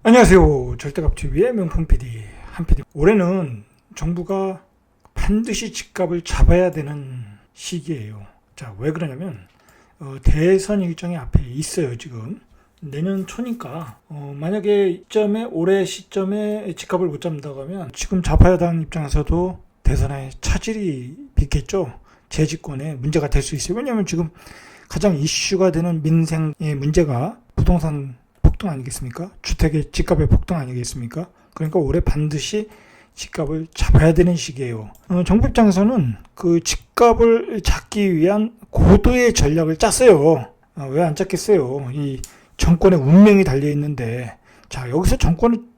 안녕하세요. 절대값TV의 명품 PD 한 PD. 올해는 정부가 반드시 집값을 잡아야 되는 시기예요. 자, 왜 그러냐면 대선 일정이 앞에 있어요. 지금 내년 초니까 만약에 올해 시점에 집값을 못 잡는다고 하면 지금 좌파야당 입장에서도 대선에 차질이 빚겠죠. 재집권에 문제가 될 수 있어요. 왜냐하면 지금 가장 이슈가 되는 민생의 문제가 부동산 폭등 아니겠습니까? 주택의 집값의 폭등 아니겠습니까? 그러니까 올해 반드시 집값을 잡아야 되는 시기예요. 정부 입장에서는 그 집값을 잡기 위한 고도의 전략을 짰어요. 왜 안 짰겠어요? 이 정권의 운명이 달려 있는데, 자, 여기서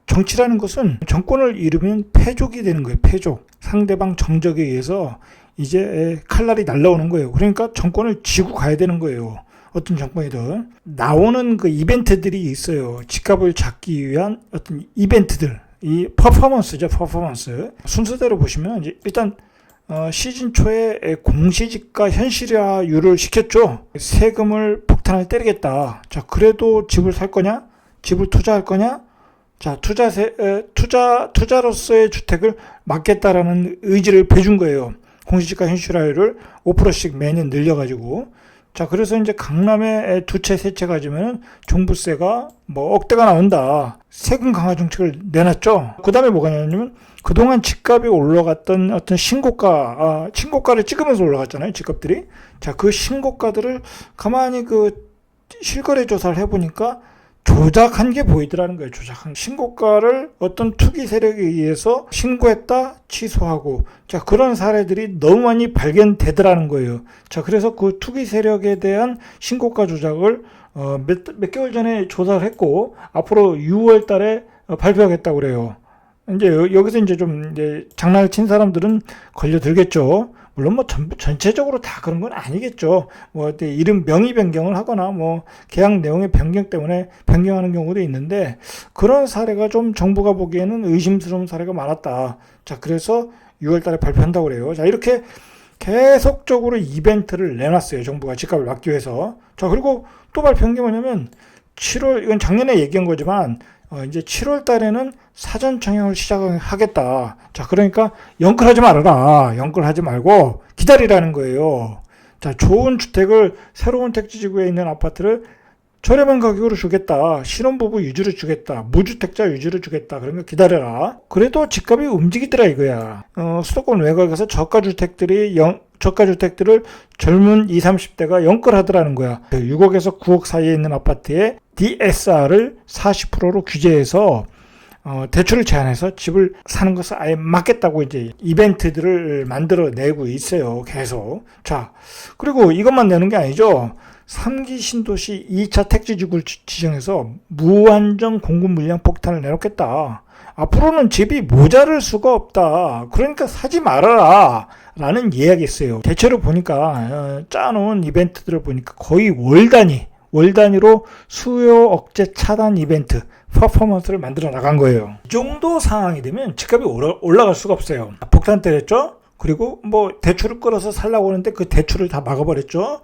정치라는 것은 정권을 잃으면 패족이 되는 거예요. 패족. 상대방 정적에 의해서 이제 칼날이 날라오는 거예요. 그러니까 정권을 쥐고 가야 되는 거예요. 어떤 정권이든 나오는 그 이벤트들이 있어요. 집값을 잡기 위한 어떤 이벤트들, 이 퍼포먼스죠. 퍼포먼스 순서대로 보시면 이제 일단 시즌 초에 공시지가 현실화율을 시켰죠. 세금을 폭탄을 때리겠다. 자, 그래도 집을 살 거냐? 집을 투자할 거냐? 자, 투자로서의 주택을 막겠다라는 의지를 배준 거예요. 공시지가 현실화율을 5%씩 매년 늘려가지고. 자, 그래서 이제 강남에 두 채, 세 채 가지면 종부세가 뭐 억대가 나온다. 세금 강화 정책을 내놨죠. 그 다음에 뭐가 나냐면 그동안 집값이 올라갔던 어떤 신고가를 찍으면서 올라갔잖아요. 집값들이. 자, 그 신고가들을 가만히 그 실거래 조사를 해보니까 조작한 게 보이더라는 거예요. 조작한 신고가를 어떤 투기 세력에 의해서 신고했다 취소하고, 자, 그런 사례들이 너무 많이 발견되더라는 거예요. 자, 그래서 그 투기 세력에 대한 신고가 조작을 몇 개월 전에 조사를 했고 앞으로 6월 달에 발표하겠다고 그래요. 이제 여기서 이제 좀 이제 장난을 친 사람들은 걸려들겠죠. 물론 뭐 전체적으로 다 그런 건 아니겠죠. 뭐 이름 명의 변경을 하거나 뭐 계약 내용의 변경 때문에 변경하는 경우도 있는데, 그런 사례가 좀 정부가 보기에는 의심스러운 사례가 많았다. 자, 그래서 6월 달에 발표한다고 그래요. 자, 이렇게 계속적으로 이벤트를 내놨어요. 정부가 집값을 막기 위해서. 자, 그리고 또 발표한 게 뭐냐면 7월, 이건 작년에 얘기한 거지만 이제 7월 달에는 사전 청약을 시작하겠다. 자, 그러니까 연끌하지 말아라. 연끌하지 말고 기다리라는 거예요. 자, 좋은 주택을, 새로운 택지지구에 있는 아파트를 저렴한 가격으로 주겠다. 신혼부부 위주로 주겠다. 무주택자 위주로 주겠다. 그러면 기다려라. 그래도 집값이 움직이더라 이거야. 수도권 외곽에서 저가주택들을 젊은 20, 30대가 연끌하더라는 거야. 6억에서 9억 사이에 있는 아파트에 DSR을 40%로 규제해서 대출을 제한해서 집을 사는 것을 아예 막겠다고 이제 이벤트들을 만들어내고 있어요. 계속. 자, 그리고 이것만 내는 게 아니죠. 3기 신도시 2차 택지지구를 지정해서 무한정 공급 물량 폭탄을 내놓겠다. 앞으로는 집이 모자랄 수가 없다. 그러니까 사지 말아라. 라는 이야기였어요. 대체로 보니까 짜놓은 이벤트들을 보니까 거의 월 단위로 수요 억제 차단 이벤트, 퍼포먼스를 만들어 나간 거예요. 이 정도 상황이 되면 집값이 올라갈 수가 없어요. 폭탄 때렸죠. 그리고 뭐 대출을 끌어서 살라고 하는데 그 대출을 다 막아버렸죠.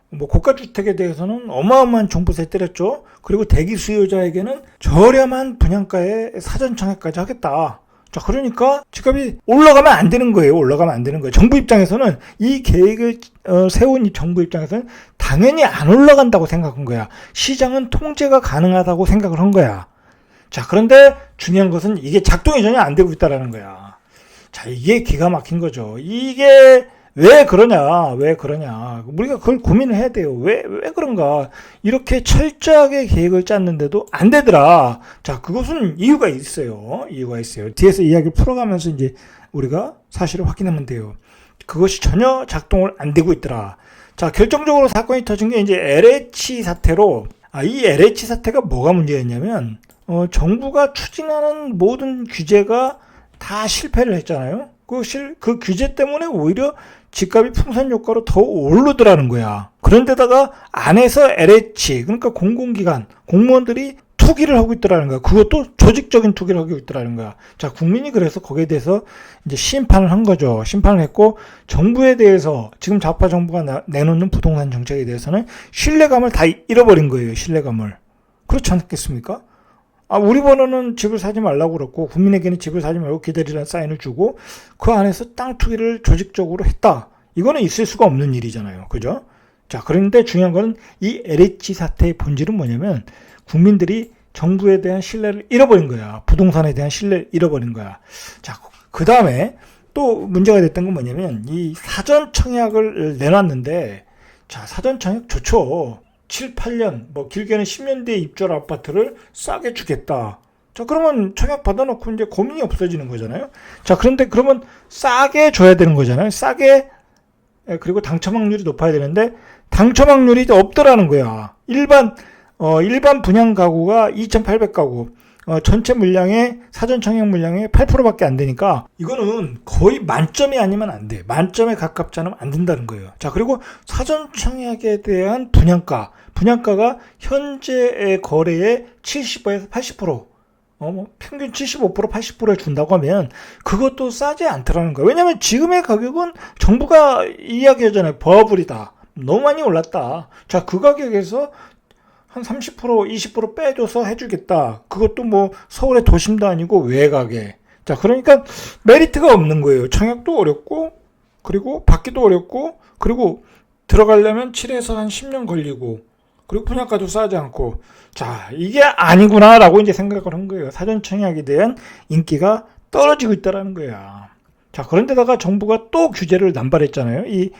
뭐 고가주택에 대해서는 어마어마한 종부세 때렸죠. 그리고 대기 수요자에게는 저렴한 분양가에 사전청약까지 하겠다. 자, 그러니까 집값이 올라가면 안 되는 거예요. 올라가면 안 되는 거예요. 정부 입장에서는 이 계획을 세운 이 정부 입장에서는 당연히 안 올라간다고 생각한 거야. 시장은 통제가 가능하다고 생각을 한 거야. 자, 그런데 중요한 것은 이게 작동이 전혀 안 되고 있다라는 거야. 자, 이게 기가 막힌 거죠. 이게 왜 그러냐. 우리가 그걸 고민을 해야 돼요. 왜 그런가. 이렇게 철저하게 계획을 짰는데도 안 되더라. 자, 그것은 이유가 있어요. 뒤에서 이야기를 풀어가면서 이제 우리가 사실을 확인하면 돼요. 그것이 전혀 작동을 안 되고 있더라. 자, 결정적으로 사건이 터진 게 이제 LH 사태로, 이 LH 사태가 뭐가 문제였냐면, 정부가 추진하는 모든 규제가 다 실패를 했잖아요. 그 규제 때문에 오히려 집값이 풍선 효과로 더 오르더라는 거야. 그런데다가 안에서 LH, 그러니까 공공기관, 공무원들이 투기를 하고 있더라는 거야. 그것도 조직적인 투기를 하고 있더라는 거야. 자, 국민이 그래서 거기에 대해서 이제 심판을 한 거죠. 심판을 했고, 정부에 대해서, 지금 좌파 정부가 내놓는 부동산 정책에 대해서는 신뢰감을 다 잃어버린 거예요. 신뢰감을. 그렇지 않겠습니까? 우리 번호는 집을 사지 말라고 그랬고 국민에게는 집을 사지 말고 기다리라는 사인을 주고 그 안에서 땅 투기를 조직적으로 했다. 이거는 있을 수가 없는 일이잖아요. 그죠? 자, 그런데 중요한 거는 이 LH 사태의 본질은 뭐냐면 국민들이 정부에 대한 신뢰를 잃어버린 거야. 부동산에 대한 신뢰를 잃어버린 거야. 자, 그 다음에 또 문제가 됐던 건 뭐냐면 이 사전 청약을 내놨는데, 자, 사전 청약 좋죠. 7, 8년, 뭐 길게는 10년 뒤에 입주할 아파트를 싸게 주겠다. 자, 그러면 청약 받아놓고 이제 고민이 없어지는 거잖아요. 자, 그런데 그러면 싸게 줘야 되는 거잖아요. 싸게, 그리고 당첨 확률이 높아야 되는데 당첨 확률이 없더라는 거야. 일반 분양 가구가 2,800가구, 전체 물량의 사전 청약 물량의 8%밖에 안 되니까 이거는 거의 만점이 아니면 안 돼. 만점에 가깝지 않으면 안 된다는 거예요. 자, 그리고 사전 청약에 대한 분양가가 현재 거래의 70에서 80%, 평균 75%, 80%에 준다고 하면 그것도 싸지 않더라는 거예요. 왜냐면 지금의 가격은 정부가 이야기하잖아요. 버블이다. 너무 많이 올랐다. 자, 그 가격에서 한 30%, 20% 빼줘서 해주겠다. 그것도 뭐 서울의 도심도 아니고 외곽에. 자, 그러니까 메리트가 없는 거예요. 청약도 어렵고, 그리고 받기도 어렵고, 그리고 들어가려면 7에서 한 10년 걸리고, 그리고 분양가도 싸지 않고. 자, 이게 아니구나라고 이제 생각을 한 거예요. 사전 청약에 대한 인기가 떨어지고 있다라는 거야. 자, 그런데다가 정부가 또 규제를 남발했잖아요. 이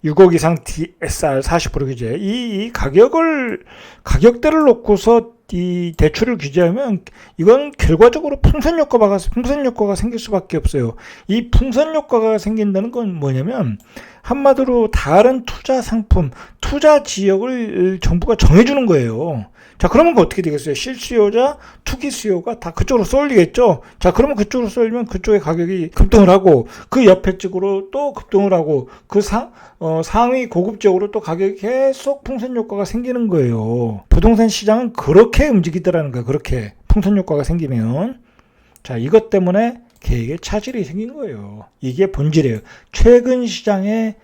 6억 이상 DSR 40% 규제. 이 가격대를 놓고서 이 대출을 규제하면 이건 결과적으로 풍선 효과가 생길 수밖에 없어요. 이 풍선 효과가 생긴다는 건 뭐냐면 한마디로 다른 투자 상품, 투자 지역을 정부가 정해주는 거예요. 자, 그러면 어떻게 되겠어요? 실수요자, 투기 수요가 다 그쪽으로 쏠리겠죠? 자, 그러면 그쪽으로 쏠리면 그쪽의 가격이 급등을 하고, 그 옆에 쪽으로 또 급등을 하고, 그 상위 고급 지역으로 또 가격이 계속 풍선 효과가 생기는 거예요. 부동산 시장은 그렇게 움직이더라는 거예요. 그렇게. 풍선 효과가 생기면. 자, 이것 때문에 계획에 차질이 생긴 거예요. 이게 본질이에요. 최근 시장에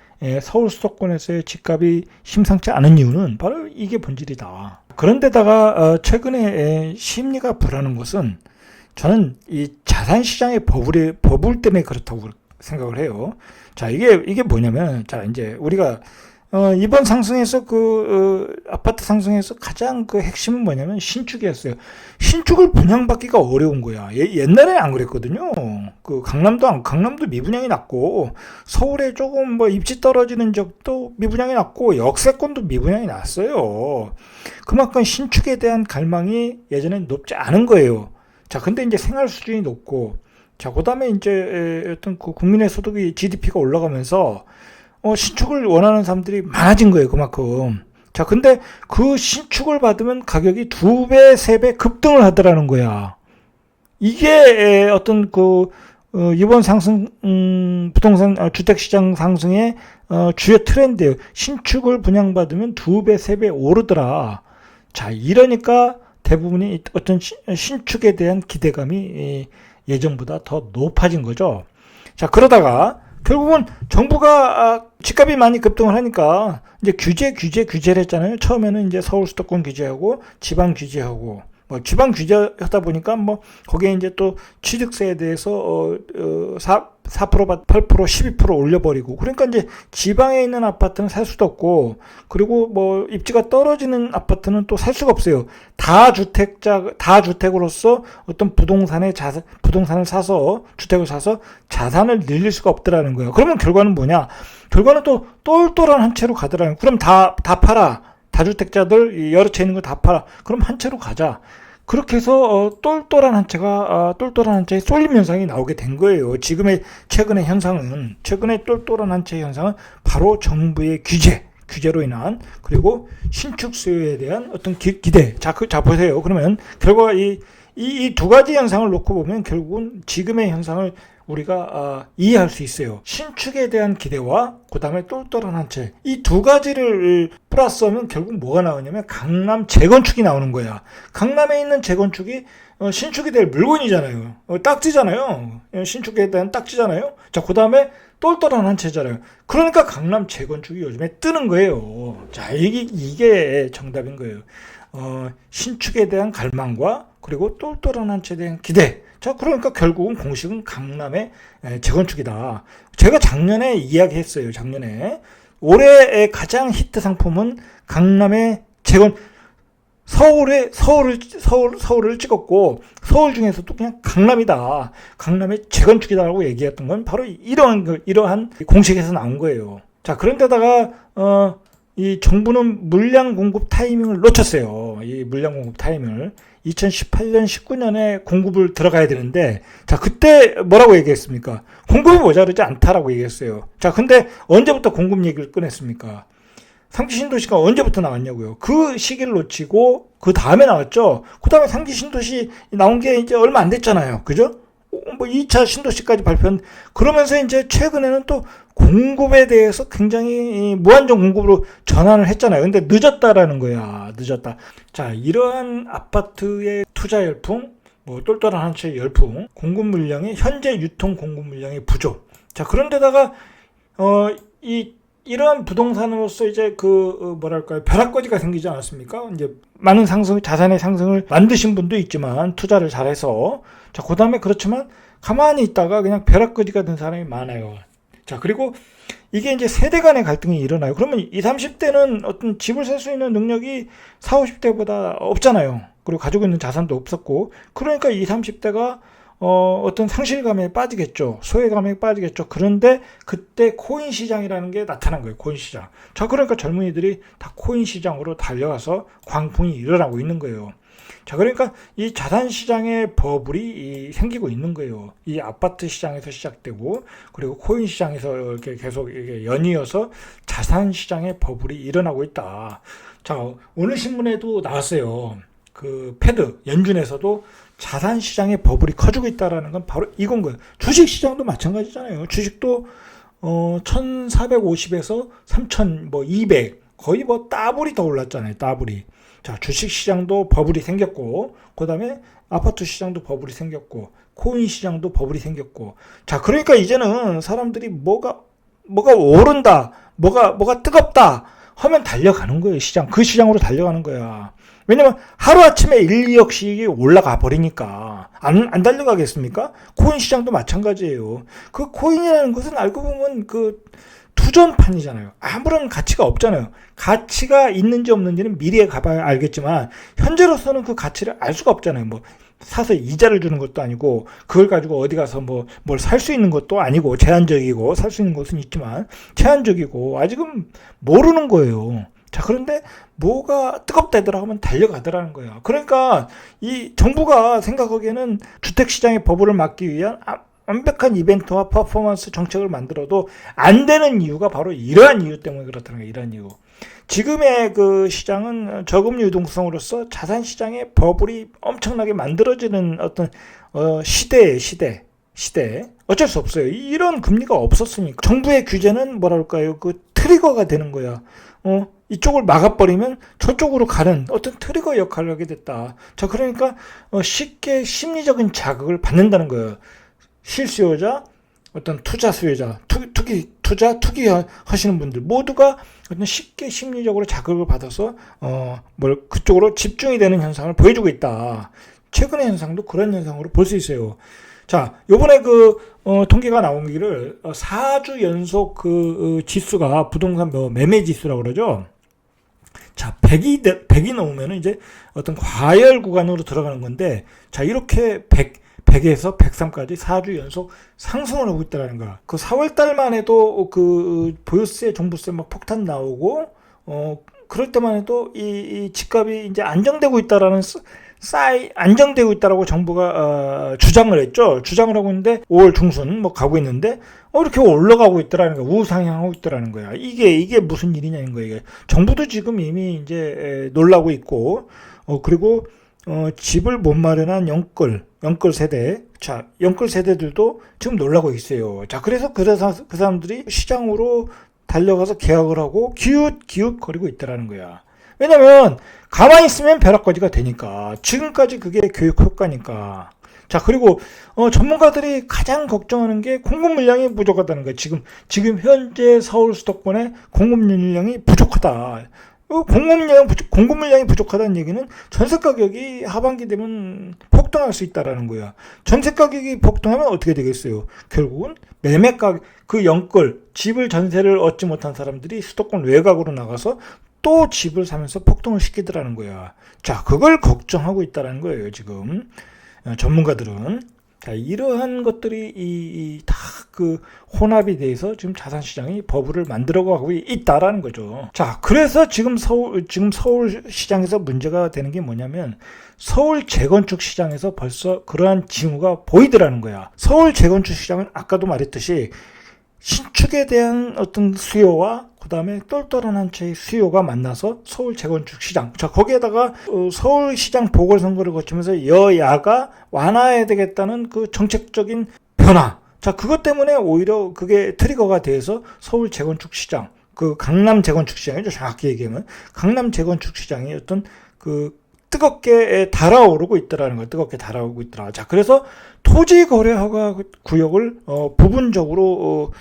서울 수도권에서의 집값이 심상치 않은 이유는 바로 이게 본질이다. 그런데다가 최근에 심리가 불안한 것은 저는 이 자산 시장의 버블 때문에 그렇다고 생각을 해요. 자, 이게 뭐냐면, 자, 이제 우리가 이번 상승에서 아파트 상승에서 가장 그 핵심은 뭐냐면 신축이었어요. 신축을 분양받기가 어려운 거야. 옛날에 안 그랬거든요. 강남도 미분양이 났고, 서울에 조금 뭐 입지 떨어지는 적도 미분양이 났고, 역세권도 미분양이 났어요. 그만큼 신축에 대한 갈망이 예전엔 높지 않은 거예요. 자, 근데 이제 생활 수준이 높고, 자, 그 다음에 이제 어떤 국민의 소득이 GDP가 올라가면서 신축을 원하는 사람들이 많아진 거예요, 그만큼. 자, 근데 그 신축을 받으면 가격이 2배, 3배 급등을 하더라는 거야. 이게 어떤 이번 상승, 부동산, 주택시장 상승의 주요 트렌드예요. 신축을 분양받으면 2배, 3배 오르더라. 자, 이러니까 대부분이 어떤 신축에 대한 기대감이 예전보다 더 높아진 거죠. 자, 그러다가 결국은 정부가 집값이 많이 급등을 하니까 이제 규제를 했잖아요. 처음에는 이제 서울 수도권 규제하고 지방 규제하고, 뭐 지방 규제하다 보니까 뭐 거기에 이제 또 취득세에 대해서 4%, 8%, 12% 올려버리고, 그러니까 이제 지방에 있는 아파트는 살 수도 없고, 그리고 뭐 입지가 떨어지는 아파트는 또 살 수가 없어요. 다주택으로서 어떤 부동산을 사서, 주택을 사서 자산을 늘릴 수가 없더라는 거예요. 그러면 결과는 뭐냐? 결과는 또 똘똘한 한 채로 가더라는 거예요. 그럼 다 팔아. 다주택자들 여러 채 있는 거 다 팔아. 그럼 한 채로 가자. 그렇게 해서 똘똘한 한 채에 쏠림 현상이 나오게 된 거예요. 최근의 똘똘한 한 채 현상은 바로 정부의 규제로 인한, 그리고 신축 수요에 대한 어떤 기대. 자, 보세요. 그러면 결과가 이 두 가지 현상을 놓고 보면 결국은 지금의 현상을 우리가 이해할 수 있어요. 신축에 대한 기대와 그 다음에 똘똘한 한 채, 이 두 가지를 플러스하면 결국 뭐가 나오냐면 강남 재건축이 나오는 거야. 강남에 있는 재건축이 신축이 될 물건이잖아요. 딱지잖아요. 신축에 대한 딱지잖아요. 자, 그 다음에 똘똘한 한 채잖아요. 그러니까 강남 재건축이 요즘에 뜨는 거예요. 자, 이게 정답인 거예요. 신축에 대한 갈망과 그리고 똘똘한 한 채에 대한 기대. 자, 그러니까 결국은 공식은 강남의 재건축이다. 제가 작년에 이야기했어요. 작년에 올해의 가장 히트 상품은 강남의 서울을 찍었고, 서울 중에서도 그냥 강남이다. 강남의 재건축이다라고 얘기했던 건 바로 이러한 공식에서 나온 거예요. 자, 그런데다가, 이 정부는 물량 공급 타이밍을 놓쳤어요. 이 물량 공급 타이밍을. 2018년, 19년에 공급을 들어가야 되는데, 자, 그때 뭐라고 얘기했습니까? 공급이 모자르지 않다라고 얘기했어요. 자, 근데 언제부터 공급 얘기를 꺼냈습니까? 상기 신도시가 언제부터 나왔냐고요. 그 시기를 놓치고 그 다음에 나왔죠. 그 다음에 상기 신도시 나온 게 이제 얼마 안 됐잖아요. 그죠? 뭐 2차 신도시까지 발표한, 그러면서 이제 최근에는 또 공급에 대해서 굉장히 무한정 공급으로 전환을 했잖아요. 근데 늦었다라는 거야. 늦었다. 자, 이러한 아파트의 투자 열풍, 뭐 똘똘한 한 채의 열풍, 공급 물량의 현재 유통 공급 물량의 부족. 자, 그런데다가 이러한 부동산으로서 이제 뭐랄까요, 벼락거지가 생기지 않았습니까? 이제 많은 자산의 상승을 만드신 분도 있지만, 투자를 잘해서. 자, 그 다음에 그렇지만, 가만히 있다가 그냥 벼락거지가 된 사람이 많아요. 자, 그리고 이게 이제 세대 간의 갈등이 일어나요. 그러면 20, 30대는 어떤 집을 살 수 있는 능력이 40, 50대보다 없잖아요. 그리고 가지고 있는 자산도 없었고, 그러니까 20, 30대가 어떤 상실감에 빠지겠죠. 소외감에 빠지겠죠. 그런데 그때 코인 시장이라는 게 나타난 거예요. 코인 시장. 자, 그러니까 젊은이들이 다 코인 시장으로 달려가서 광풍이 일어나고 있는 거예요. 자, 그러니까 이 자산 시장의 버블이 생기고 있는 거예요. 이 아파트 시장에서 시작되고, 그리고 코인 시장에서 이렇게 계속 이렇게 연이어서 자산 시장의 버블이 일어나고 있다. 자, 오늘 신문에도 나왔어요. 그 패드 연준에서도 자산 시장의 버블이 커지고 있다라는 건 바로 이건 거예요. 주식 시장도 마찬가지잖아요. 주식도 1,450에서 3,200, 거의 뭐 따블이 더 올랐잖아요. 따블이. 자, 주식 시장도 버블이 생겼고, 그다음에 아파트 시장도 버블이 생겼고, 코인 시장도 버블이 생겼고. 자, 그러니까 이제는 사람들이 뭐가 오른다, 뭐가 뜨겁다 하면 달려가는 거예요. 그 시장으로 달려가는 거야. 왜냐면 하루아침에 1, 2억씩이 올라가 버리니까 안 달려가겠습니까? 코인 시장도 마찬가지예요. 그 코인이라는 것은 알고 보면 그 투전판이잖아요. 아무런 가치가 없잖아요. 가치가 있는지 없는지는 미래에 가봐야 알겠지만, 현재로서는 그 가치를 알 수가 없잖아요. 뭐 사서 이자를 주는 것도 아니고, 그걸 가지고 어디 가서 뭘 살 수 있는 것도 아니고, 제한적이고, 살 수 있는 것은 있지만 제한적이고, 아직은 모르는 거예요. 자, 그런데 뭐가 뜨겁다더라 하면 달려가더라는 거예요. 그러니까 이 정부가 생각하기에는 주택시장의 버블을 막기 위한 완벽한 이벤트와 퍼포먼스 정책을 만들어도 안 되는 이유가 바로 이러한 이유 때문에 그렇다는 거예요. 이러한 이유. 지금의 그 시장은 저금리 유동성으로서 자산 시장의 버블이 엄청나게 만들어지는 어떤 시대예요. 시대. 어쩔 수 없어요. 이런 금리가 없었으니까. 정부의 규제는 뭐랄까요? 그 트리거가 되는 거야. 이쪽을 막아버리면 저쪽으로 가는 어떤 트리거 역할을 하게 됐다. 자, 그러니까 쉽게 심리적인 자극을 받는다는 거예요. 실수요자, 어떤 투자 수요자, 투기 하시는 분들 모두가 어떤 쉽게 심리적으로 자극을 받아서 그쪽으로 집중이 되는 현상을 보여주고 있다. 최근의 현상도 그런 현상으로 볼 수 있어요. 자, 요번에 통계가 나오기를 4주 연속 지수가 부동산 매매 지수라고 그러죠. 자, 100이 넘으면 이제 어떤 과열 구간으로 들어가는 건데, 자, 이렇게 100에서 103까지 4주 연속 상승을 하고 있다는 거야. 그 4월 달만 해도 보유세, 종부세 막 폭탄 나오고, 그럴 때만 해도 이 집값이 이제 안정되고 있다라고 정부가 주장을 했죠. 주장을 하고 있는데 5월 중순 가고 있는데 이렇게 올라가고 있더라는 거야. 우상향하고 있더라는 거야. 이게 무슨 일이냐는 거예요. 이게. 정부도 지금 이미 이제 놀라고 있고, 그리고 집을 못 마련한 영끌 세대, 자, 영끌 세대들도 지금 놀라고 있어요. 자, 그래서 그 사람들이 시장으로 달려가서 계약을 하고 기웃거리고 있더라는 거야. 왜냐면 가만히 있으면 벼락거지가 되니까. 지금까지 그게 교육 효과니까. 자, 그리고 전문가들이 가장 걱정하는 게 공급 물량이 부족하다는 거예요. 지금 현재 서울 수도권에 공급 물량이 부족하다. 공급 물량이 부족하다는 얘기는 전세 가격이 하반기 되면 폭등할 수 있다라는 거야. 전세 가격이 폭등하면 어떻게 되겠어요? 결국은 매매 가격, 그 영끌, 집을 전세를 얻지 못한 사람들이 수도권 외곽으로 나가서 또 집을 사면서 폭등을 시키더라는 거야. 자, 그걸 걱정하고 있다라는 거예요, 지금. 전문가들은. 자, 이러한 것들이 다 그 혼합이 돼서 지금 자산시장이 버블을 만들어가고 있다라는 거죠. 자, 그래서 지금 서울 시장에서 문제가 되는 게 뭐냐면 서울 재건축 시장에서 벌써 그러한 징후가 보이더라는 거야. 서울 재건축 시장은 아까도 말했듯이 신축에 대한 어떤 수요와 그 다음에 똘똘한 한 채의 수요가 만나서 서울 재건축 시장. 자, 거기에다가 서울시장 보궐선거를 거치면서 여야가 완화해야 되겠다는 그 정책적인 변화. 자, 그것 때문에 오히려 그게 트리거가 돼서 서울 재건축 시장, 그 강남 재건축 시장이죠. 정확히 얘기하면 강남 재건축 시장이 어떤 그 뜨겁게 달아오르고 있더라는 거예요. 뜨겁게 달아오르고 있더라. 자, 그래서 토지 거래 허가 구역을 부분적으로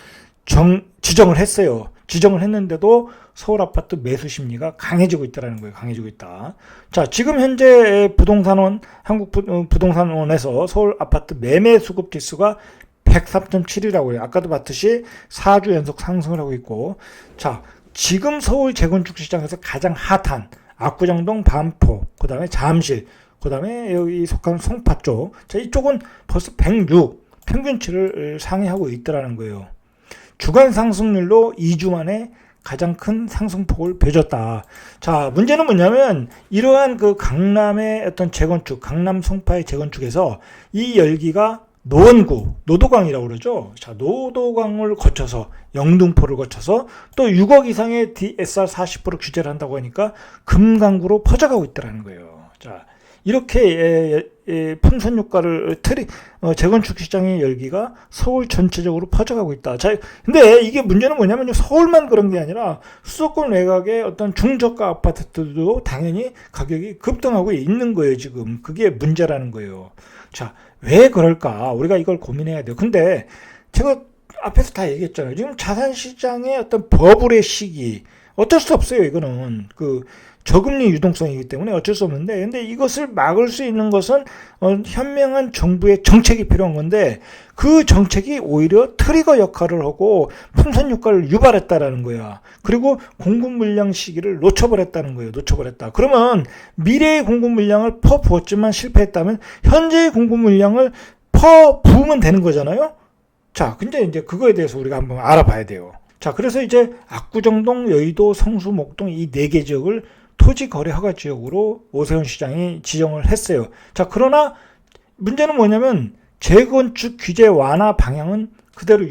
지정을 했어요. 지정을 했는데도 서울 아파트 매수 심리가 강해지고 있다는 거예요. 강해지고 있다. 자, 지금 현재 한국 부동산원에서 서울 아파트 매매 수급 지수가 103.7이라고 해요. 아까도 봤듯이 4주 연속 상승을 하고 있고, 자, 지금 서울 재건축 시장에서 가장 핫한 압구정동, 반포, 그 다음에 잠실, 그 다음에 여기 속한 송파 쪽, 자, 이쪽은 벌써 106 평균치를 상회하고 있더라는 거예요. 주간 상승률로 2주 만에 가장 큰 상승폭을 벼졌다. 자, 문제는 뭐냐면 이러한 그 강남의 어떤 재건축, 강남 송파의 재건축에서 이 열기가 노도강이라고 그러죠. 자, 노도강을 거쳐서 영등포를 거쳐서 또 6억 이상의 DSR 40% 규제를 한다고 하니까 금강구로 퍼져가고 있다는 거예요. 자, 이렇게 풍선 효과를 재건축 시장의 열기가 서울 전체적으로 퍼져가고 있다. 자, 근데 이게 문제는 뭐냐면 서울만 그런 게 아니라 수도권 외곽의 어떤 중저가 아파트들도 당연히 가격이 급등하고 있는 거예요, 지금. 그게 문제라는 거예요. 자, 왜 그럴까? 우리가 이걸 고민해야 돼요. 근데 제가 앞에서 다 얘기했잖아요. 지금 자산시장의 어떤 버블의 시기. 어쩔 수 없어요, 이거는. 저금리 유동성이기 때문에 어쩔 수 없는데, 근데 이것을 막을 수 있는 것은 현명한 정부의 정책이 필요한 건데, 그 정책이 오히려 트리거 역할을 하고 풍선 효과를 유발했다라는 거야. 그리고 공급 물량 시기를 놓쳐버렸다는 거예요. 놓쳐버렸다. 그러면 미래의 공급 물량을 퍼부었지만 실패했다면 현재의 공급 물량을 퍼부으면 되는 거잖아요. 자, 근데 이제 그거에 대해서 우리가 한번 알아봐야 돼요. 자, 그래서 이제 압구정동, 여의도, 성수, 목동 이 4개 지역을 토지 거래 허가 지역으로 오세훈 시장이 지정을 했어요. 자, 그러나 문제는 뭐냐면 재건축 규제 완화 방향은 그대로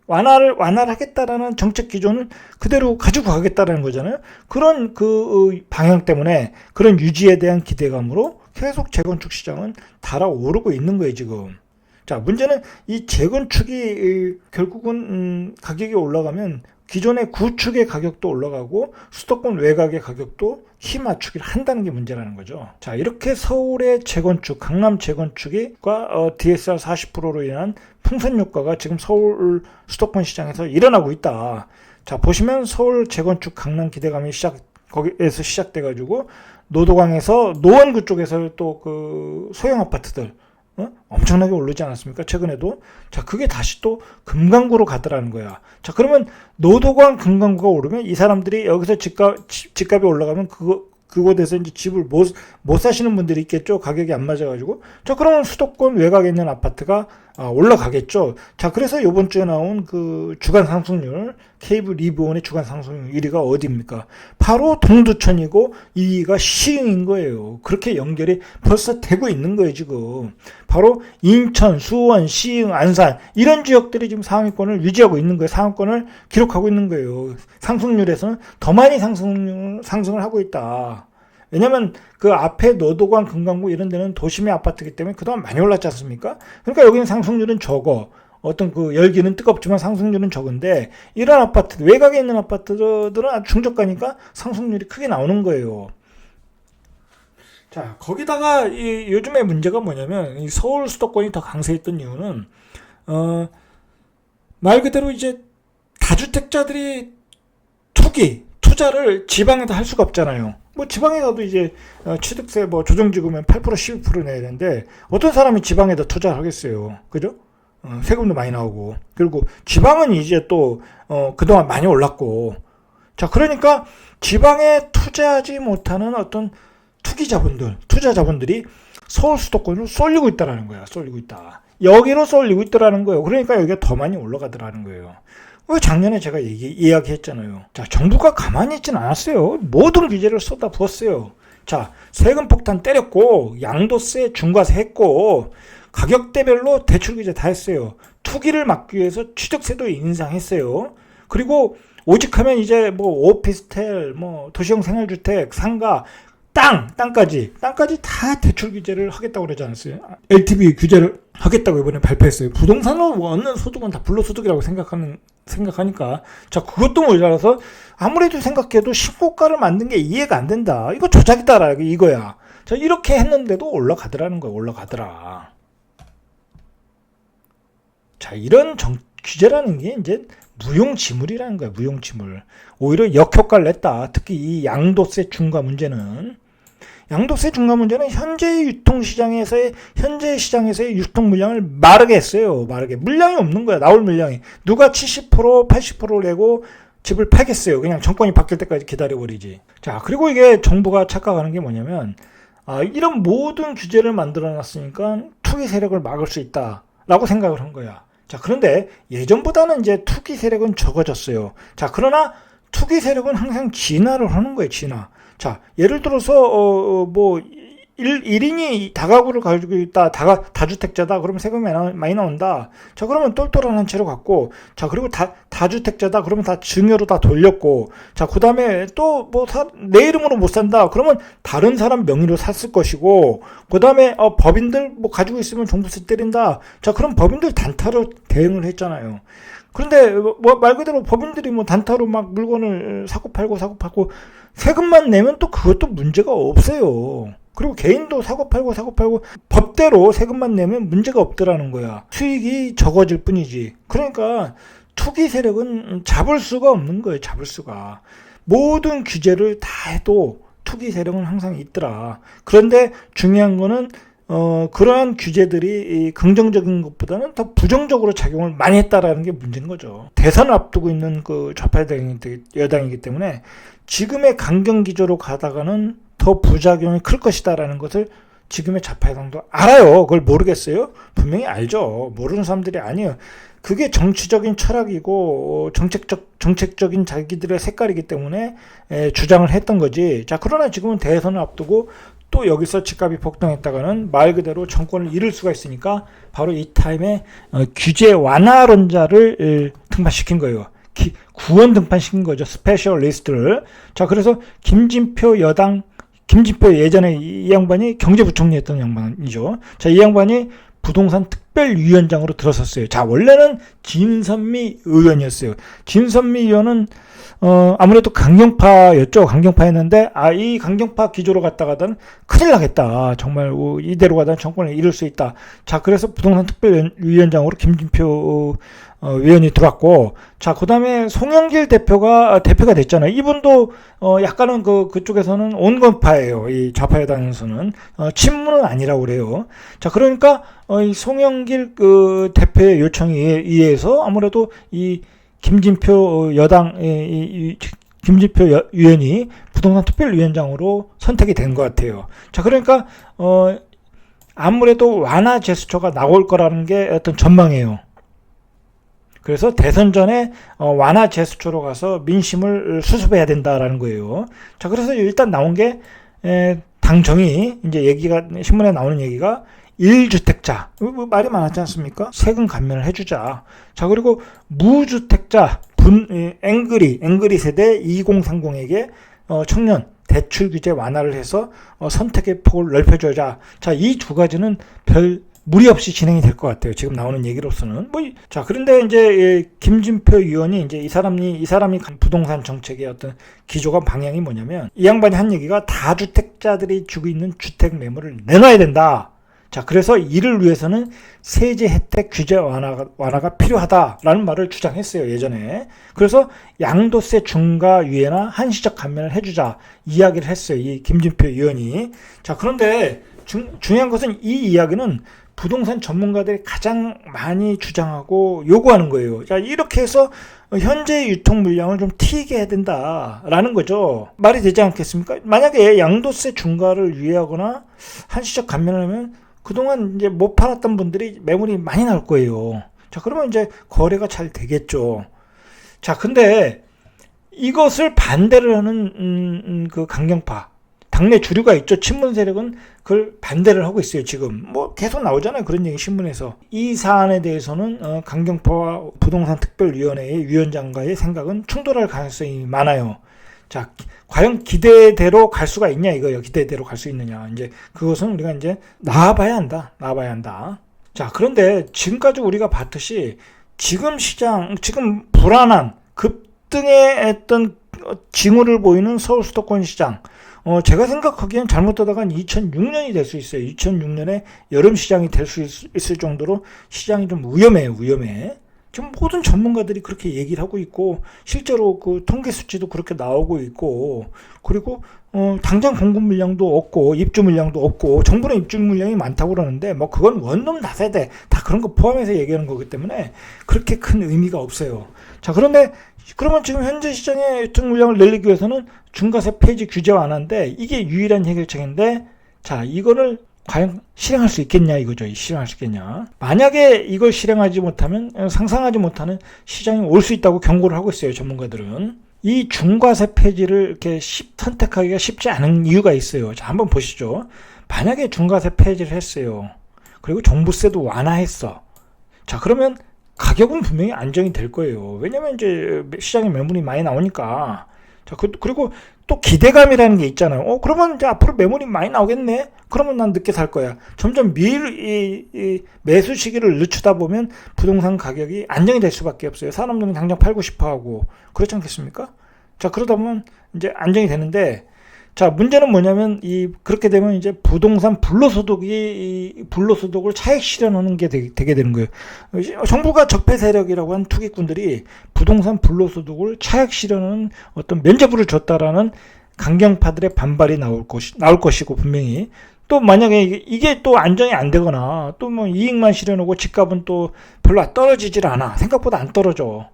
완화를 하겠다라는 정책 기조는 그대로 가지고 가겠다라는 거잖아요. 그런 그 방향 때문에 그런 유지에 대한 기대감으로 계속 재건축 시장은 달아오르고 있는 거예요, 지금. 자, 문제는 이 재건축이 결국은 가격이 올라가면 기존의 구축의 가격도 올라가고 수도권 외곽의 가격도 키 맞추기를 한다는 게 문제라는 거죠. 자, 이렇게 서울의 재건축, 강남 재건축과 DSR 40%로 인한 풍선 효과가 지금 서울 수도권 시장에서 일어나고 있다. 자, 보시면 서울 재건축 강남 기대감이 거기에서 시작돼가지고 노도강에서 노원구 쪽에서 또 그 소형 아파트들 엄청나게 오르지 않았습니까? 최근에도. 자, 그게 다시 또 금강구로 가더라는 거야. 자, 그러면 노도강 금강구가 오르면 이 사람들이 여기서 집값이 올라가면 그곳에서 이제 집을 못 사시는 분들이 있겠죠. 가격이 안 맞아가지고. 자, 그러면 수도권 외곽에 있는 아파트가 올라가겠죠. 자, 그래서 이번 주에 나온 그 주간 상승률, 케이블 리브온의 주간 상승률 1위가 어디입니까? 바로 동두천이고 2위가 시흥인 거예요. 그렇게 연결이 벌써 되고 있는 거예요, 지금. 바로 인천, 수원, 시흥, 안산 이런 지역들이 지금 상위권을 유지하고 있는 거예요. 상위권을 기록하고 있는 거예요. 상승률에서는 더 많이 상승을 하고 있다. 왜냐면 그 앞에 노도강, 금강구 이런 데는 도심의 아파트이기 때문에 그동안 많이 올랐지 않습니까? 그러니까 여기는 상승률은 적어. 어떤 그 열기는 뜨겁지만 상승률은 적은데 이런 아파트, 외곽에 있는 아파트들은 아주 중저가니까 상승률이 크게 나오는 거예요. 자, 거기다가 요즘의 문제가 뭐냐면 이 서울 수도권이 더 강세했던 이유는 말 그대로 이제 다주택자들이 초기 투자를 지방에다 할 수가 없잖아요. 뭐 지방에 가도 이제 취득세 뭐 조정지구면 8% 12% 내야 되는데 어떤 사람이 지방에다 투자를 하겠어요. 그죠? 세금도 많이 나오고. 그리고 지방은 이제 또 그동안 많이 올랐고. 자, 그러니까 지방에 투자하지 못하는 어떤 투자자분들이 서울 수도권으로 쏠리고 있다라는 거야. 쏠리고 있다. 여기로 쏠리고 있다라는 거예요. 그러니까 여기가 더 많이 올라가더라는 거예요. 왜 작년에 제가 이야기했잖아요. 자, 정부가 가만히 있진 않았어요. 모든 규제를 쏟아 부었어요. 자, 세금 폭탄 때렸고, 양도세, 중과세 했고, 가격대별로 대출 규제 다 했어요. 투기를 막기 위해서 취득세도 인상했어요. 그리고 오직하면 이제 뭐 오피스텔, 뭐 도시형 생활주택, 상가, 땅까지 다 대출 규제를 하겠다고 그러지 않았어요? LTV 규제를 하겠다고 이번에 발표했어요. 부동산으로 얻는 소득은 다 불로소득이라고 생각하니까. 자, 그것도 모자라서 아무래도 생각해도 신고가를 만든 게 이해가 안 된다. 이거 조작이다라, 이거야. 자, 이렇게 했는데도 올라가더라는 거야. 올라가더라. 자, 이런 규제라는 게 이제 무용지물이라는 거야. 무용지물. 오히려 역효과를 냈다. 특히 이 양도세 중과 문제는 현재 시장에서의 유통 물량을 마르게 했어요. 마르게. 물량이 없는 거야. 나올 물량이. 누가 70%, 80%를 내고 집을 팔겠어요. 그냥 정권이 바뀔 때까지 기다려버리지. 자, 그리고 이게 정부가 착각하는 게 뭐냐면, 이런 모든 규제를 만들어 놨으니까 투기 세력을 막을 수 있다라고 생각을 한 거야. 자, 그런데 예전보다는 이제 투기 세력은 적어졌어요. 자, 그러나 투기 세력은 항상 진화를 하는 거예요, 진화. 자, 예를 들어서, 1인이 다가구를 가지고 있다, 다주택자다, 그러면 세금이 많이 나온다. 자, 그러면 똘똘한 한 채로 갖고, 자, 그리고 다주택자다, 그러면 다 증여로 다 돌렸고, 자, 그 다음에 또 내 이름으로 못 산다, 그러면 다른 사람 명의로 샀을 것이고, 그 다음에, 법인들 가지고 있으면 종부세 때린다. 자, 그럼 법인들 단타로 대응을 했잖아요. 그런데, 말 그대로 법인들이 단타로 막 물건을 사고 팔고, 세금만 내면 또 그것도 문제가 없어요. 그리고 개인도 사고 팔고 법대로 세금만 내면 문제가 없더라는 거야. 수익이 적어질 뿐이지. 그러니까 투기 세력은 잡을 수가 없는 거예요. 잡을 수가. 모든 규제를 다 해도 투기 세력은 항상 있더라. 그런데 중요한 거는 그러한 규제들이 긍정적인 것보다는 더 부정적으로 작용을 많이 했다라는 게 문제인 거죠. 대선을 앞두고 있는 그 좌파 여당이기 때문에 지금의 강경 기조로 가다가는 더 부작용이 클 것이다라는 것을 지금의 좌파 여당도 알아요. 그걸 모르겠어요? 분명히 알죠. 모르는 사람들이 아니에요. 그게 정치적인 철학이고 정책적인 자기들의 색깔이기 때문에 주장을 했던 거지. 자, 그러나 지금은 대선을 앞두고 또 여기서 집값이 폭등했다가는 말 그대로 정권을 잃을 수가 있으니까 바로 이 타임에 규제 완화론자를 등판시킨 거예요. 구원 등판시킨 거죠. 스페셜리스트를. 자, 그래서 김진표 예전에 이 양반이 경제부총리였던 양반이죠. 자, 이 양반이 부동산 특별위원장으로 들어섰어요. 자, 원래는 진선미 의원이었어요. 진선미 의원은 아무래도 강경파였죠. 강경파였는데, 이 강경파 기조로 갔다가는 큰일 나겠다. 정말 이대로 가다가 정권을 잃을 수 있다. 자, 그래서 부동산 특별위원장으로 김진표 위원이 들어왔고, 자, 그 다음에 송영길 대표가 됐잖아요. 이분도 약간은 그쪽에서는 온건파예요. 이 좌파여당에서는 친문은 아니라고 그래요. 자, 그러니까 이 송영길 대표의 요청에 의해서 아무래도 이 김진표 김진표 위원이 부동산 특별위원장으로 선택이 된 것 같아요. 자, 그러니까 아무래도 완화 제스처가 나올 거라는 게 어떤 전망이에요. 그래서 대선 전에 완화 제스처로 가서 민심을 수습해야 된다라는 거예요. 자, 그래서 일단 나온 게 당정이 이제 신문에 나오는 얘기가 1주택자, 말이 많았지 않습니까? 세금 감면을 해주자. 자, 그리고 무주택자, 앵그리 세대 2030에게 청년 대출 규제 완화를 해서 선택의 폭을 넓혀주자. 자, 이 두 가지는 별 무리 없이 진행이 될 것 같아요. 지금 나오는 얘기로서는. 자, 그런데 이제 김진표 의원이 이제 이 사람이 간 부동산 정책의 어떤 기조가 방향이 뭐냐면, 이 양반이 한 얘기가 다주택자들이 주고 있는 주택 매물을 내놔야 된다. 자, 그래서 이를 위해서는 세제 혜택 규제 완화가 필요하다라는 말을 주장했어요, 예전에. 그래서 양도세 중과 유예나 한시적 감면을 해주자 이야기를 했어요, 이 김진표 의원이. 자, 그런데 중요한 것은 이 이야기는 부동산 전문가들이 가장 많이 주장하고 요구하는 거예요. 자, 이렇게 해서 현재 유통 물량을 좀 튀게 해야 된다라는 거죠. 말이 되지 않겠습니까? 만약에 양도세 중과를 유예하거나 한시적 감면을 하면 그동안 이제 못 팔았던 분들이 매물이 많이 나올 거예요. 자, 그러면 이제 거래가 잘 되겠죠. 자, 근데 이것을 반대를 하는 그 강경파, 당내 주류가 있죠. 친문 세력은 그걸 반대를 하고 있어요. 지금 뭐 계속 나오잖아요. 그런 얘기 신문에서. 이 사안에 대해서는 강경파와 부동산 특별위원회의 위원장과의 생각은 충돌할 가능성이 많아요. 자, 과연 기대대로 갈 수가 있냐 이거예요. 기대대로 갈 수 있느냐. 이제 그것은 우리가 이제 나와봐야 한다. 자, 그런데 지금까지 우리가 봤듯이 지금 시장, 지금 불안한 급등의 어떤 징후를 보이는 서울 수도권 시장. 제가 생각하기엔 잘못하다간 2006년이 될 수 있어요. 2006년에 여름 시장이 될 수 있을 정도로 시장이 좀 위험해요. 지금 모든 전문가들이 그렇게 얘기를 하고 있고, 실제로 그 통계 수치도 그렇게 나오고 있고, 그리고 당장 공급 물량도 없고, 입주 물량도 없고, 정부는 입주 물량이 많다고 그러는데, 뭐 그건 원룸 다세대 다 그런 거 포함해서 얘기하는 거기 때문에 그렇게 큰 의미가 없어요. 자, 그런데 그러면 지금 현재 시장의 유통 물량을 늘리기 위해서는 중과세 폐지 규제 완화인데 이게 유일한 해결책인데, 자, 이거를 과연 실행할 수 있겠냐 이거죠. 실행할 수 있겠냐. 만약에 이걸 실행하지 못하면 상상하지 못하는 시장이 올 수 있다고 경고를 하고 있어요. 전문가들은. 이 중과세 폐지를 이렇게 선택하기가 쉽지 않은 이유가 있어요. 자, 한번 보시죠. 만약에 중과세 폐지를 했어요. 그리고 종부세도 완화했어. 자, 그러면 가격은 분명히 안정이 될 거예요. 왜냐면 이제 시장에 매물이 많이 나오니까. 자, 그리고 또 기대감이라는 게 있잖아요. 그러면 이제 앞으로 매물이 많이 나오겠네? 그러면 난 늦게 살 거야. 점점 이 매수 시기를 늦추다 보면 부동산 가격이 안정이 될 수밖에 없어요. 사람들은 당장 팔고 싶어 하고. 그렇지 않겠습니까? 자, 그러다 보면 이제 안정이 되는데, 자, 문제는 뭐냐면, 그렇게 되면 이제 부동산 불로소득을 차익 실현하는 게 되게 되는 거예요. 정부가 적폐 세력이라고 한 투기꾼들이 부동산 불로소득을 차익 실현하는 어떤 면죄부를 줬다라는 강경파들의 반발이 나올 것이고, 분명히. 또 만약에 이게 또 안정이 안 되거나, 또 뭐 이익만 실현하고 집값은 또 별로 떨어지질 않아. 생각보다 안 떨어져.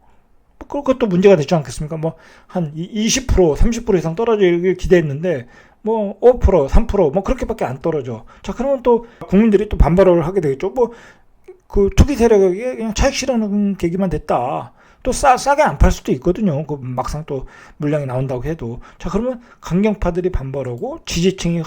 그것도 문제가 되지 않겠습니까? 뭐, 한 20%, 30% 이상 떨어지길 기대했는데, 뭐, 5%, 3%, 뭐, 그렇게밖에 안 떨어져. 자, 그러면 또 국민들이 또 반발을 하게 되겠죠. 뭐, 그 투기 세력이 그냥 차익 실현하는 계기만 됐다. 또 싸게 안 팔 수도 있거든요. 그 막상 또 물량이 나온다고 해도. 자, 그러면 강경파들이 반발하고 지지층이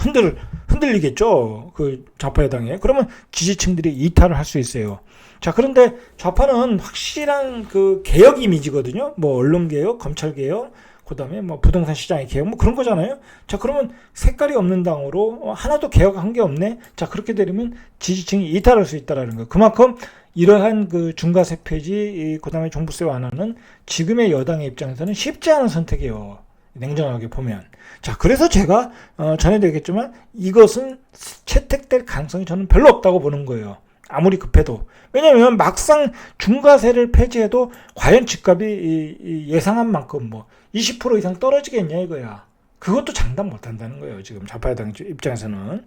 흔들리겠죠. 그 좌파 여당에. 그러면 지지층들이 이탈을 할 수 있어요. 자, 그런데 좌파는 확실한 그 개혁 이미지거든요. 뭐 언론 개혁, 검찰 개혁, 그다음에 뭐 부동산 시장의 개혁, 뭐 그런 거잖아요. 자, 그러면 색깔이 없는 당으로 하나도 개혁한 게 없네. 자, 그렇게 되면 지지층이 이탈할 수 있다라는 거예요. 그만큼 이러한 그 중과세 폐지, 그다음에 종부세 완화는 지금의 여당의 입장에서는 쉽지 않은 선택이에요. 냉정하게 보면. 자, 그래서 제가 전해드리겠지만 이것은 채택될 가능성이 저는 별로 없다고 보는 거예요. 아무리 급해도. 왜냐면 막상 중과세를 폐지해도 과연 집값이 예상한 만큼 뭐 20% 이상 떨어지겠냐 이거야. 그것도 장담 못 한다는 거예요. 지금 좌파야당 입장에서는.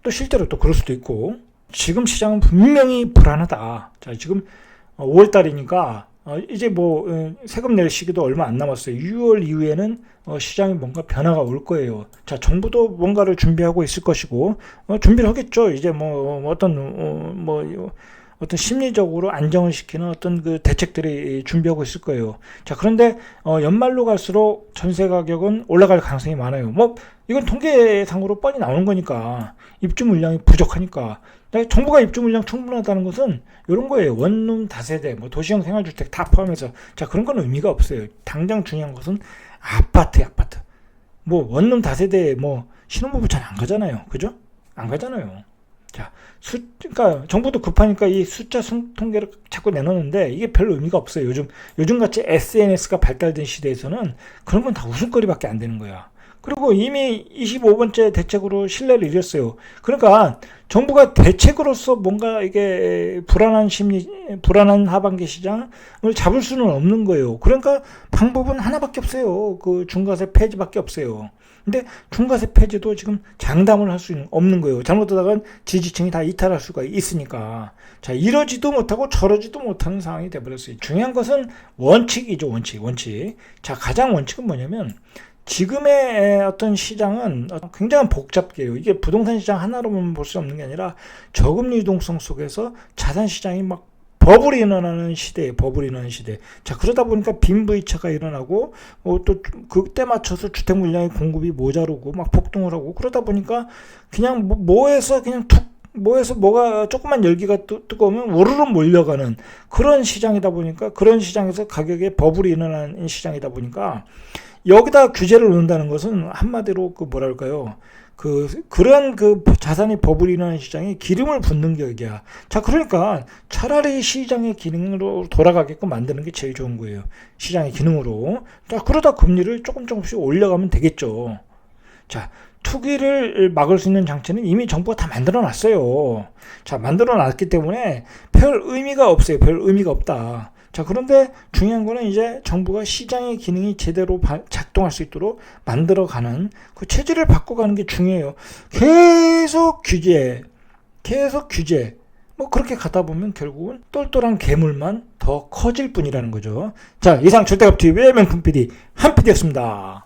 또 실제로 또 그럴 수도 있고. 지금 시장은 분명히 불안하다. 자, 지금 5월 달이니까 이제 뭐 세금 낼 시기도 얼마 안 남았어요. 6월 이후에는 시장에 뭔가 변화가 올 거예요. 자, 정부도 뭔가를 준비하고 있을 것이고 준비를 하겠죠. 이제 뭐 어떤 심리적으로 안정을 시키는 어떤 그 대책들이 준비하고 있을 거예요. 자, 그런데 연말로 갈수록 전세 가격은 올라갈 가능성이 많아요. 뭐 이건 통계상으로 뻔히 나오는 거니까. 입주 물량이 부족하니까. 정부가 입주 물량 충분하다는 것은 이런 거예요. 원룸 다세대, 뭐 도시형 생활주택 다 포함해서. 자, 그런 건 의미가 없어요. 당장 중요한 것은 아파트. 뭐 원룸 다세대 뭐 신혼부부 잘 안 가잖아요. 그죠? 안 가잖아요. 자, 그러니까 정부도 급하니까 이 숫자 통계를 자꾸 내놓는데 이게 별 의미가 없어요. 요즘 같이 SNS가 발달된 시대에서는 그런 건 다 웃음거리밖에 안 되는 거야. 그리고 이미 25번째 대책으로 신뢰를 잃었어요. 그러니까 정부가 대책으로서 뭔가 이게 불안한 하반기 시장을 잡을 수는 없는 거예요. 그러니까 방법은 하나밖에 없어요. 그 중과세 폐지밖에 없어요. 근데 중과세 폐지도 지금 장담을 할 수 없는 거예요. 잘못하다가 지지층이 다 이탈할 수가 있으니까. 자, 이러지도 못하고 저러지도 못하는 상황이 돼버렸어요. 중요한 것은 원칙이죠, 원칙. 자, 가장 원칙은 뭐냐면, 지금의 어떤 시장은 굉장히 복잡해요. 이게 부동산 시장 하나로만 볼 수 없는 게 아니라 저금리 유동성 속에서 자산 시장이 막 버블이 일어나는 시대에 자, 그러다 보니까 빈 V차가 일어나고, 또 그때 맞춰서 주택 물량의 공급이 모자르고, 막 폭등을 하고, 그러다 보니까 그냥 뭐에서 그냥 뭐에서 뭐가 조금만 열기가 뜨거우면 우르르 몰려가는 그런 시장이다 보니까, 그런 시장에서 가격에 버블이 일어나는 시장이다 보니까, 여기다 규제를 놓는다는 것은 한마디로 그런 자산이 버블이 일어나는 시장에 기름을 붓는 격이야. 자, 그러니까 차라리 시장의 기능으로 돌아가게끔 만드는 게 제일 좋은 거예요. 시장의 기능으로. 자, 그러다 금리를 조금씩 올려가면 되겠죠. 자, 투기를 막을 수 있는 장치는 이미 정부가 다 만들어 놨어요. 자, 만들어 놨기 때문에 별 의미가 없어요. 별 의미가 없다. 자, 그런데 중요한 거는 이제 정부가 시장의 기능이 제대로 작동할 수 있도록 만들어가는 그 체질을 바꿔가는 게 중요해요. 계속 규제. 뭐 그렇게 가다 보면 결국은 똘똘한 괴물만 더 커질 뿐이라는 거죠. 자, 이상 절대값TV의 명품 PD 한 PD였습니다.